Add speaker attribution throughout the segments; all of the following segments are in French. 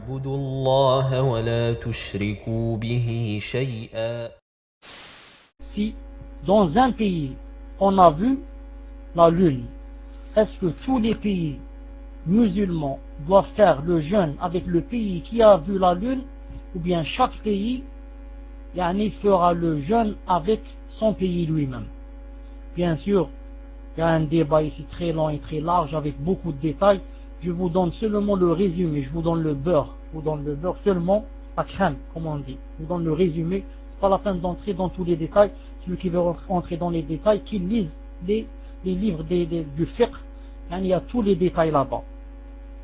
Speaker 1: واعبدوا الله ولا تشركوا به شيئا.
Speaker 2: Si dans un pays on a vu la lune, est-ce que tous les pays musulmans doivent faire le jeûne avec le pays qui a vu la lune, ou bien chaque pays fera le jeûne avec son pays lui-même? Bien sûr, il y a un débat ici très long et très large avec beaucoup de détails. Je vous donne seulement le résumé, je vous donne le beurre, seulement, la crème, comme on dit. Je vous donne le résumé, c'est pas la peine d'entrer dans tous les détails. Celui qui veut entrer dans les détails, qu'il lise les livres du fiqh, il y a tous les détails là-bas.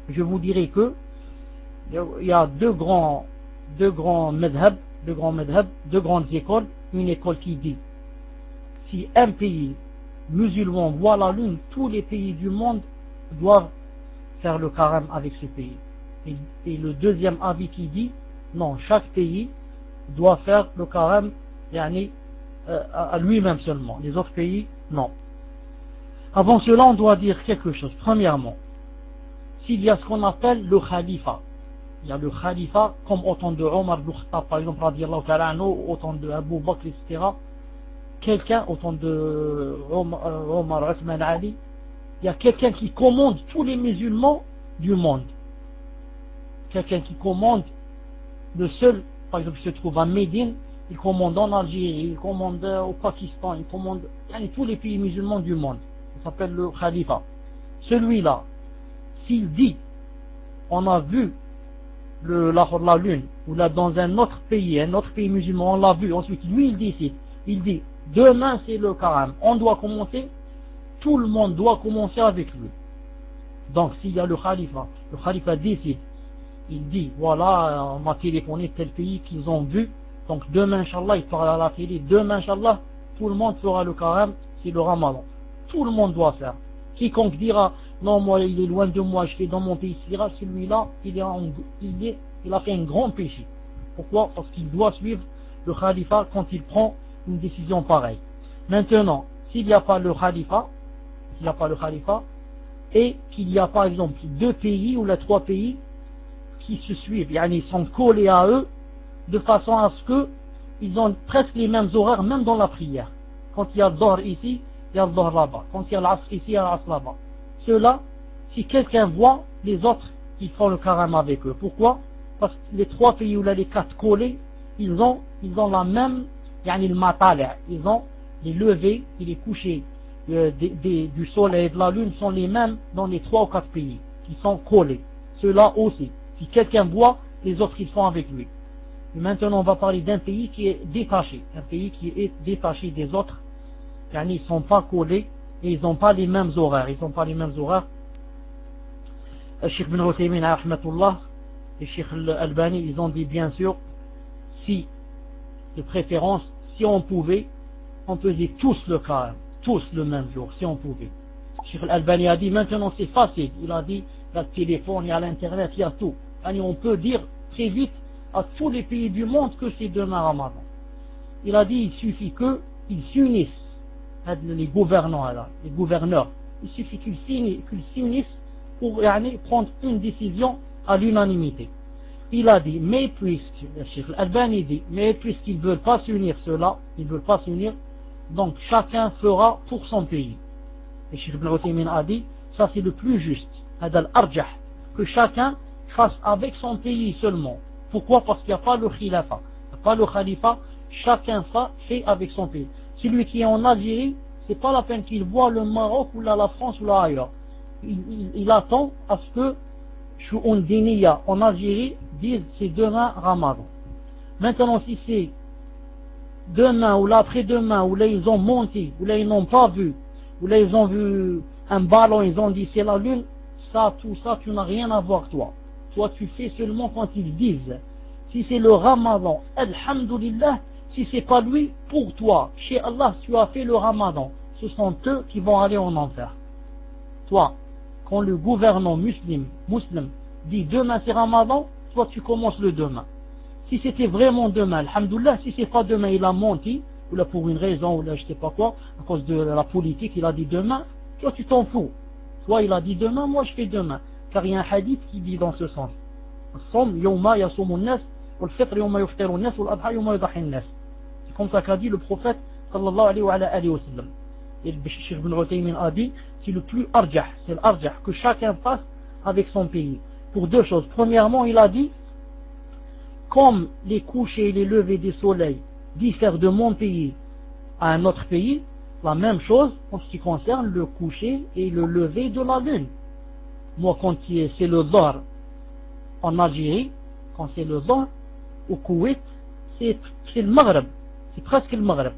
Speaker 2: Je vous dirai que il y a deux grands madhab, deux grandes écoles. Une école qui dit, si un pays musulman voit la lune, tous les pays du monde doivent faire le carême avec ce pays. Et le deuxième avis qui dit, non, chaque pays doit faire le carême à lui-même seulement. Les autres pays, non. Avant cela, on doit dire quelque chose. Premièrement, s'il y a ce qu'on appelle le khalifa, il y a le khalifa, comme au temps de Omar ibn Khattab, par exemple, radiallahu ta'ala anhu, au temps de Abu Bakr, etc. Quelqu'un, au temps de Omar, Othman, Ali, il y a quelqu'un qui commande tous les musulmans du monde. Quelqu'un qui commande, le seul, par exemple, qui se trouve à Médine, il commande en Algérie, il commande au Pakistan, il commande tous les pays musulmans du monde. Ça s'appelle le khalifa. Celui-là, s'il dit, on a vu la lune, ou là dans un autre pays musulman, on l'a vu, ensuite lui il dit, demain c'est le carême, on doit commencer, tout le monde doit commencer avec lui. Donc s'il y a le khalifa décide, il dit, voilà, on m'a téléphoné tel pays qu'ils ont vu, donc demain Inch'Allah, il parle à la télé, demain Inch'Allah, tout le monde fera le carême, c'est le ramadan. Tout le monde doit faire. Quiconque dira, non, moi, il est loin de moi, je fais dans mon pays, celui-là, il a fait un grand péché. Pourquoi? Parce qu'il doit suivre le khalifa quand il prend une décision pareille. Maintenant, s'il n'y a pas le khalifa, et qu'il y a par exemple deux pays ou les trois pays qui se suivent, ils sont collés à eux, de façon à ce que ils ont presque les mêmes horaires, même dans la prière. Quand il y a le Dohr ici, il y a le Dohr là-bas. Quand il y a l'Asr ici, il y a l'Asr là-bas. Ceux-là, si quelqu'un voit les autres, ils font le carême avec eux. Pourquoi? Parce que les trois pays où les quatre collés, ils ont la même, le matala', ils ont les levées et les couchers du soleil et de la lune sont les mêmes dans les trois ou quatre pays qui sont collés. Ceux-là aussi. Si quelqu'un voit, les autres ils font avec lui. Et maintenant on va parler d'un pays qui est détaché. Un pays qui est détaché des autres. Ils ne sont pas collés et ils n'ont pas les mêmes horaires. Cheikh Ibn Uthaymin rahmatullah et Cheikh Al-Albani, ils ont dit bien sûr, si de préférence, si on pouvait, on faisait tous le carême, tous le même jour, si on pouvait. Cheikh Al-Albani a dit maintenant c'est facile. Il a dit il y a le téléphone, il y a l'internet, il y a tout. On peut dire très vite à tous les pays du monde que c'est demain Ramadan. Il a dit il suffit qu'ils s'unissent, les gouverneurs, il suffit qu'ils s'unissent pour prendre une décision à l'unanimité. Il a dit, mais puisqu'ils ne veulent pas s'unir, donc chacun fera pour son pays. Et Cheikh Ibn Uthaymin a dit, ça c'est le plus juste, que chacun fasse avec son pays seulement. Pourquoi? Parce qu'il n'y a pas le khilafa, il n'y a pas le khalifa, chacun fait avec son pays. Celui qui est en Algérie, c'est pas la peine qu'il voit le Maroc ou la France ou là ailleurs. Il attend à ce que Shu'un Diniya en Algérie dise c'est demain Ramadan. Maintenant si c'est demain ou l'après-demain, ou là ils ont monté, ou là ils n'ont pas vu, ou là ils ont vu un ballon, ils ont dit c'est la lune, tout ça tu n'as rien à voir toi. Toi tu fais seulement quand ils disent. Si c'est le Ramadan, alhamdulillah, si c'est pas lui, pour toi, chez Allah, tu as fait le Ramadan. Ce sont eux qui vont aller en enfer. Toi, quand le gouvernement musulman dit demain c'est Ramadan, toi tu commences le demain. Si c'était vraiment demain, alhamdoulilah, si c'est pas demain, il a menti, ou là pour une raison, ou là je sais pas quoi, à cause de la politique, il a dit demain, tu t'en fous. Toi il a dit demain, moi je fais demain. Car il y a un hadith qui dit dans ce sens. الصوم يوم يصوم الناس والفطر يوم يفطر الناس والأضحى يوم يضحي الناس. C'est comme ça qu'a dit le prophète sallallahu alayhi wa sallam. Et le Cheikh Ibn Uthaymin a dit, c'est le plus arjah, c'est l'arjah que chacun fasse avec son pays. Pour deux choses. Premièrement, il a dit, comme les couchers et les levées des soleils diffèrent de mon pays à un autre pays, la même chose en ce qui concerne le coucher et le lever de la lune. Moi, quand c'est le Zohr en Algérie, quand c'est le Zohr au Koweït, c'est le Maghreb, c'est presque le Maghreb.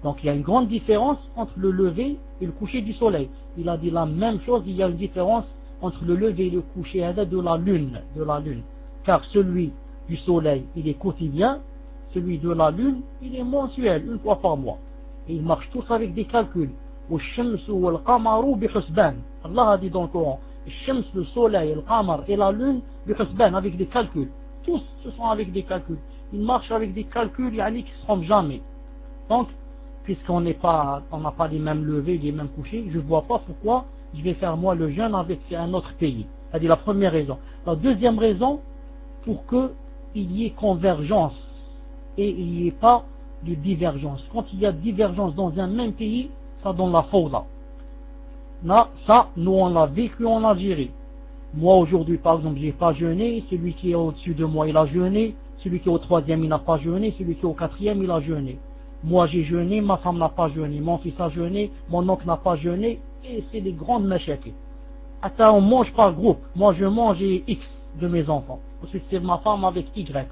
Speaker 2: Donc il y a une grande différence entre le lever et le coucher du soleil. Il a dit la même chose, il y a une différence entre le lever et le coucher de la lune. Car celui du soleil, il est quotidien, celui de la lune, il est mensuel, une fois par mois. Et ils marchent tous avec des calculs. Allah a dit dans le Coran, le soleil, le qamar et la lune, avec des calculs. Tous ce sont avec des calculs. Ils marchent avec des calculs qui ne se trompent jamais. Donc, puisqu'on n'a pas les mêmes levées, les mêmes couchers, je ne vois pas pourquoi je vais faire moi le jeûne avec un autre pays. C'est la première raison. La deuxième raison, pour qu'il y ait convergence et il n'y ait pas de divergence. Quand il y a divergence dans un même pays, ça donne la fawda. Là, ça, nous on l'a vécu en Algérie. Moi aujourd'hui, par exemple, j'ai pas jeûné, celui qui est au-dessus de moi, il a jeûné, celui qui est au troisième, il n'a pas jeûné, celui qui est au quatrième, il a jeûné. Moi j'ai jeûné, ma femme n'a pas jeûné, mon fils a jeûné, mon oncle n'a pas jeûné, et c'est des grandes machakis. Attends, on mange par groupe. Moi je mange X de mes enfants. Ensuite c'est ma femme avec Y.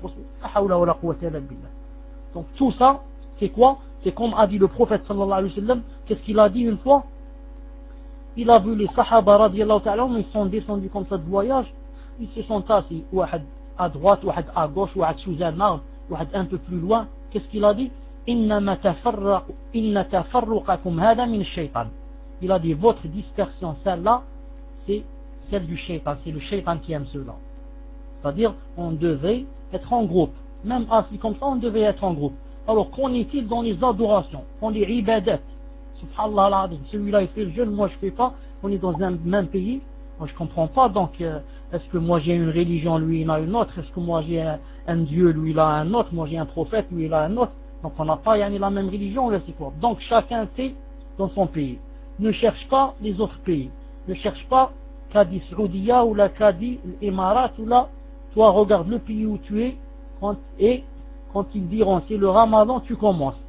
Speaker 2: Donc tout ça, c'est quoi? C'est comme a dit le prophète sallallahu alayhi wa sallam. Qu'est-ce qu'il a dit une fois? Il a vu les sahaba radiyallahu ta'ala, ils sont descendus comme ça de voyage, ils se sont assis, ouahad à droite, ouahad à gauche, ouahad sous un arbre, ouahad un peu plus loin. Qu'est-ce qu'il a dit? Inna tafarruqakum hada min ash-shaytan. Il a dit votre dispersion, celle-là, c'est celle du shaytan, c'est le shaytan qui aime cela. C'est-à-dire, on devait être en groupe. Même assis comme ça, on devait être en groupe. Alors, qu'en est-il dans les adorations, dans les ibadat? Subhanallah al-Azim, celui-là il fait le jeûne, moi je fais pas, on est dans un même pays, moi je comprends pas, donc est-ce que moi j'ai une religion, lui il a une autre, est-ce que moi j'ai un Dieu, lui il a un autre, moi j'ai un prophète, lui il a un autre, donc on n'a pas la même religion, là c'est quoi? Donc chacun fait dans son pays. Ne cherche pas les autres pays, ne cherche pas Kadi Saoudia ou la Kadi l'Émirat ou là, toi regarde le pays où tu es, quand ils diront c'est le Ramadan, tu commences.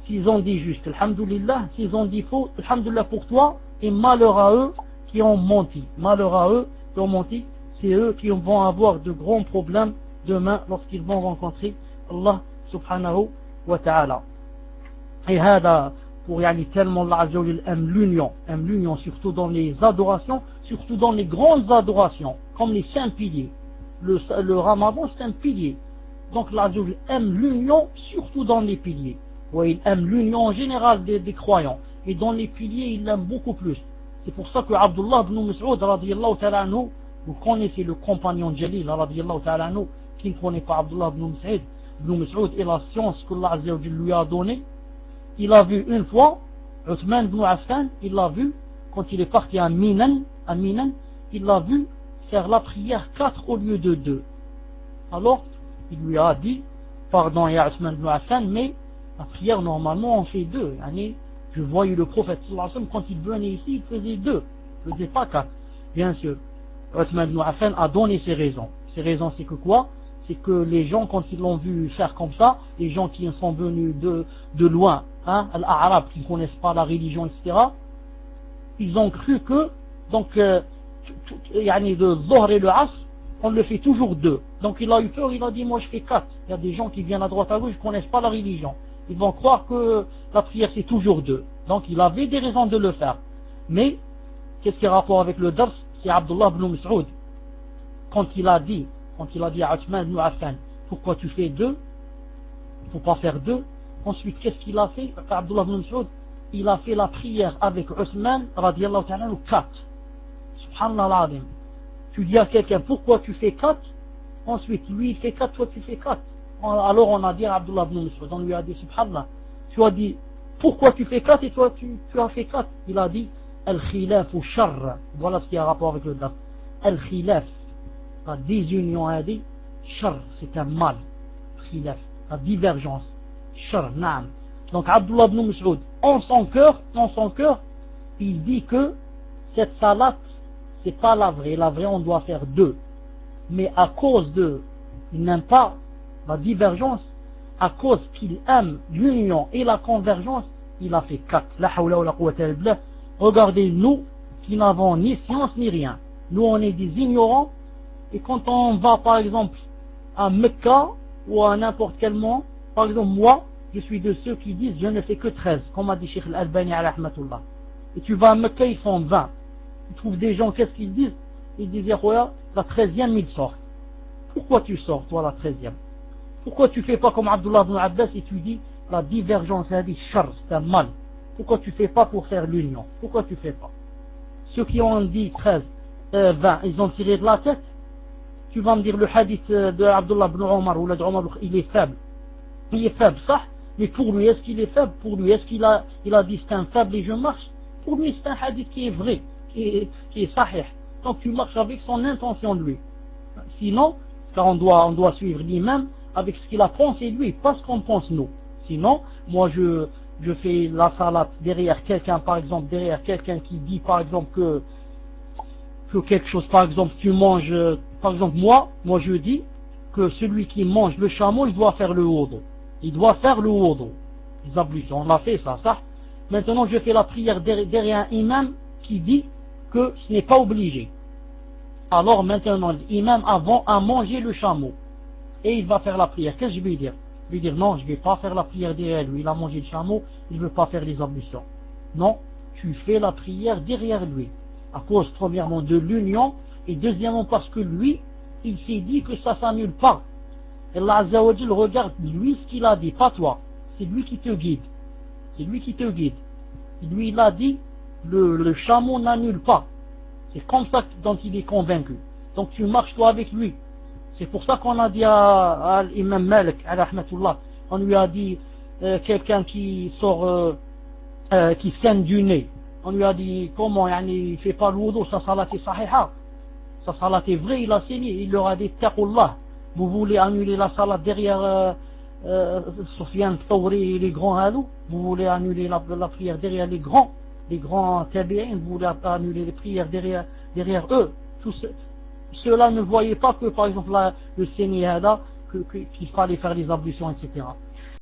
Speaker 2: S'ils ont dit juste, alhamdoulilah, s'ils ont dit faux, alhamdoulilah pour toi, et malheur à eux qui ont menti. Malheur à eux qui ont menti, c'est eux qui vont avoir de grands problèmes demain lorsqu'ils vont rencontrer Allah subhanahu wa ta'ala. Et hada, pour tellement Allah Azza wa Jalla aime l'union, surtout dans les adorations, surtout dans les grandes adorations, comme les 5 piliers. Le Ramadan, c'est un pilier. Donc Allah Azza wa Jalla aime l'union, surtout dans les piliers. Ouais, il aime l'union en général des croyants. Et dans les piliers, il l'aime beaucoup plus. C'est pour ça que Abdullah ibn Mas'ud, radiyallahu ta'ala anhu, vous connaissez le compagnon Jalil, radiyallahu ta'ala anhu, qui ne connaît pas Abdullah ibn Mas'ud et la science que Allah Azza wa Jalla lui a donnée. Il a vu une fois, Uthman ibn Affan, il l'a vu, quand il est parti à Minan, il l'a vu faire la prière 4 au lieu de 2. Alors, il lui a dit, pardon, ya Uthman ibn Affan, mais la prière, normalement, on fait 2. Je voyais le prophète, quand il venait ici, il faisait 2. Il ne faisait pas 4. Bien sûr, Uthman ibn Affan a donné ses raisons. Ses raisons, c'est que quoi? C'est que les gens, quand ils l'ont vu faire comme ça, les gens qui sont venus de loin, l'arabe, qui ne connaissent pas la religion, etc., ils ont cru que, donc, le Zohr et le Asr, on le fait toujours 2. Donc il a eu peur, il a dit, moi je fais 4. Il y a des gens qui viennent à droite à gauche, ils ne connaissent pas la religion. Ils vont croire que la prière c'est toujours 2. Donc il avait des raisons de le faire. Mais, qu'est-ce qui a rapport avec le dars? C'est Abdullah ibn Mas'ud. Quand il a dit à Uthman ibn Affan, pourquoi tu fais 2? Il ne faut pas faire 2. Ensuite, qu'est-ce qu'il a fait? Abdullah ibn Mas'ud, il a fait la prière avec Uthman, radiyallahu ta'ala, 4. Subhanallah al-Azim. Tu dis à quelqu'un, pourquoi tu fais 4? Ensuite, lui il fait 4, toi tu fais 4. Alors on a dit à Abdullah ibn Mas'ud, on lui a dit, subhanallah, tu as dit, pourquoi tu fais 4 et toi tu as fait 4? Il a dit, al-khilaf ou sharr. Voilà ce qui a rapport avec le dars. Al-khilaf, la désunion هذه شر, c'est un mal. Khilaf, la divergence. Shar, naam. Donc Abdullah ibn Mas'ud, en son cœur, il dit que cette salat, c'est pas la vraie. La vraie, on doit faire 2. Mais à cause de, il n'aime pas la divergence, à cause qu'il aime l'union et la convergence, il a fait 4. La hawla wa la quwwata illa billah. Regardez, nous, qui n'avons ni science ni rien. Nous, on est des ignorants. Et quand on va, par exemple, à Mecca, ou à n'importe quel moment, par exemple, moi, je suis de ceux qui disent, je ne fais que 13, comme a dit Cheikh Al-Albani alayhi rahmatullah. Et tu vas à Mecca, ils font 20. Tu trouves des gens, qu'est-ce qu'ils disent? Ils disent, Yahouya, la 13e, ils sortent. Pourquoi tu sors, toi, la 13e? Pourquoi tu fais pas comme Abdullah ibn Abbas et tu dis, la divergence, c'est un mal. Pourquoi tu fais pas pour faire l'union? Pourquoi tu fais pas? Ceux qui ont dit 13, 20, ils ont tiré de la tête. Tu vas me dire le hadith de Abdullah ibn Omar ou de Omar, il est faible. Il est faible, ça. Mais pour lui, est-ce qu'il est faible? Pour lui, est-ce qu'il a dit c'est un faible et je marche? Pour lui, c'est un hadith qui est vrai, qui est sahih. Donc tu marches avec son intention de lui. Sinon, car on doit suivre l'imam avec ce qu'il a pensé lui, pas ce qu'on pense nous. Sinon, moi je fais la salat derrière quelqu'un, par exemple, derrière quelqu'un qui dit par exemple que quelque chose, par exemple, tu manges, par exemple, moi je dis que celui qui mange le chameau, il doit faire le wudu. Il doit faire le wudu. Les ablutions, on l'a fait ça. Maintenant, je fais la prière derrière un imam qui dit que ce n'est pas obligé. Alors maintenant, l'imam a mangé le chameau et il va faire la prière. Qu'est-ce que je vais dire? Je vais dire non, je ne vais pas faire la prière derrière lui. Il a mangé le chameau, je ne veux pas faire les ablutions. Non, tu fais la prière derrière lui. À cause, premièrement, de l'union, et deuxièmement, parce que lui, il s'est dit que ça s'annule pas. Et Allah Azza wa Jal regarde lui ce qu'il a dit, pas toi. C'est lui qui te guide. C'est lui qui te guide. Et lui, il a dit, le chameau n'annule pas. C'est comme ça dont il est convaincu. Donc tu marches toi avec lui. C'est pour ça qu'on a dit à l'imam Malik, à rahmatullah, on lui a dit, quelqu'un qui sort, qui saigne du nez. On lui a dit, comment, il ne fait pas le wudu, sa salat est sahiha. Sa salat est vraie, il a saigné. Il leur a dit, taqullah, vous voulez annuler la salat derrière Sufyan Thawri et les grands halous? Vous voulez annuler la prière derrière les grands tabi'in? Vous voulez annuler les prières derrière eux? Ceux-là ne voyaient pas que, par exemple, le saigné qu'il fallait faire les ablutions, etc.